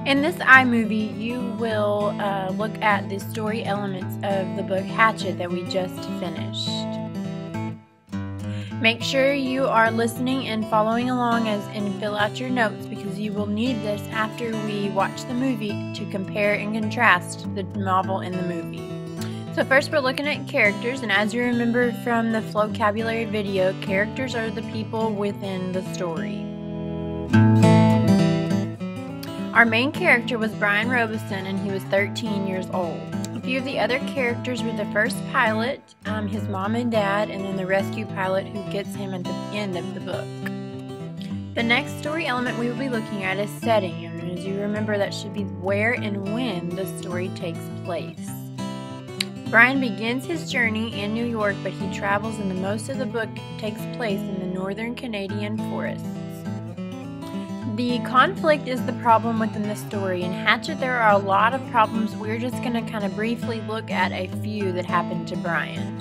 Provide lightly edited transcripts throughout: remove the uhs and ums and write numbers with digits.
In this iMovie, you will look at the story elements of the book Hatchet that we just finished. Make sure you are listening and following along and fill out your notes, because you will need this after we watch the movie to compare and contrast the novel and the movie. So first we're looking at characters, and as you remember from the vocabulary video, characters are the people within the story. Our main character was Brian Robeson, and he was 13 years old. A few of the other characters were the first pilot, his mom and dad, and then the rescue pilot who gets him at the end of the book. The next story element we will be looking at is setting, and as you remember, that should be where and when the story takes place. Brian begins his journey in New York, but he travels, and the most of the book takes place in the northern Canadian forests. The conflict is the problem within the story. In Hatchet, there are a lot of problems. We're just going to kind of briefly look at a few that happened to Brian.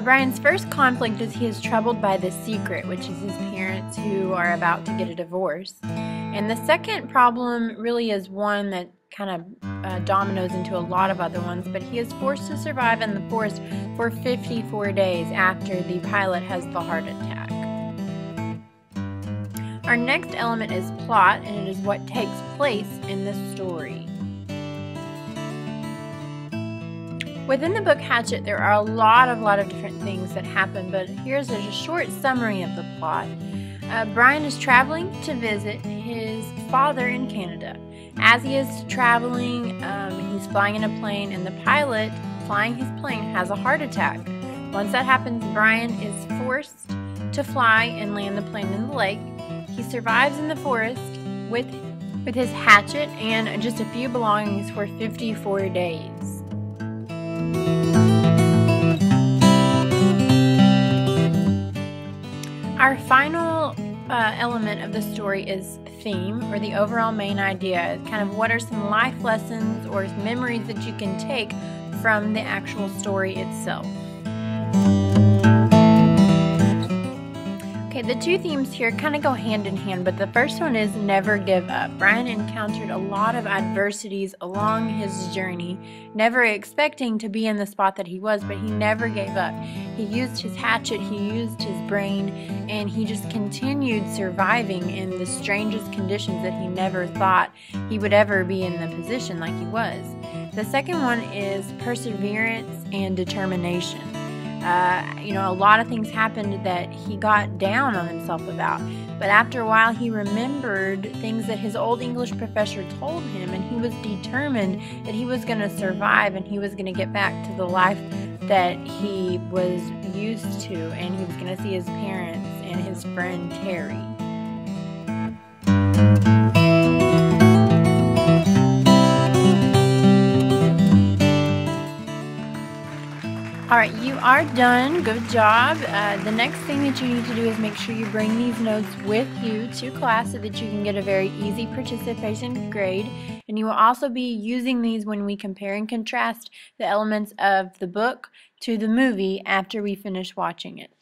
Brian's first conflict is he is troubled by the secret, which is his parents who are about to get a divorce. And the second problem really is one that kind of dominoes into a lot of other ones, but he is forced to survive in the forest for 54 days after the pilot has the heart attack. Our next element is plot, and it is what takes place in the story. Within the book Hatchet, there are a lot of different things that happen, but here's a short summary of the plot. Brian is traveling to visit his father in Canada. As he is traveling, he's flying in a plane, and the pilot flying his plane has a heart attack. Once that happens, Brian is forced to fly and land the plane in the lake. He survives in the forest with his hatchet and just a few belongings for 54 days. Our final element of the story is theme, or the overall main idea. Kind of what are some life lessons or memories that you can take from the actual story itself. Okay, the two themes here kind of go hand in hand, but the first one is never give up. Brian encountered a lot of adversities along his journey, never expecting to be in the spot that he was, but he never gave up. He used his hatchet, he used his brain, and he just continued surviving in the strangest conditions that he never thought he would ever be in the position like he was. The second one is perseverance and determination. A lot of things happened that he got down on himself about, but after a while he remembered things that his old English professor told him, and he was determined that he was going to survive and he was going to get back to the life that he was used to, and he was going to see his parents and his friend Terry. Alright, you are done. Good job. The next thing that you need to do is make sure you bring these notes with you to class so that you can get a very easy participation grade. And you will also be using these when we compare and contrast the elements of the book to the movie after we finish watching it.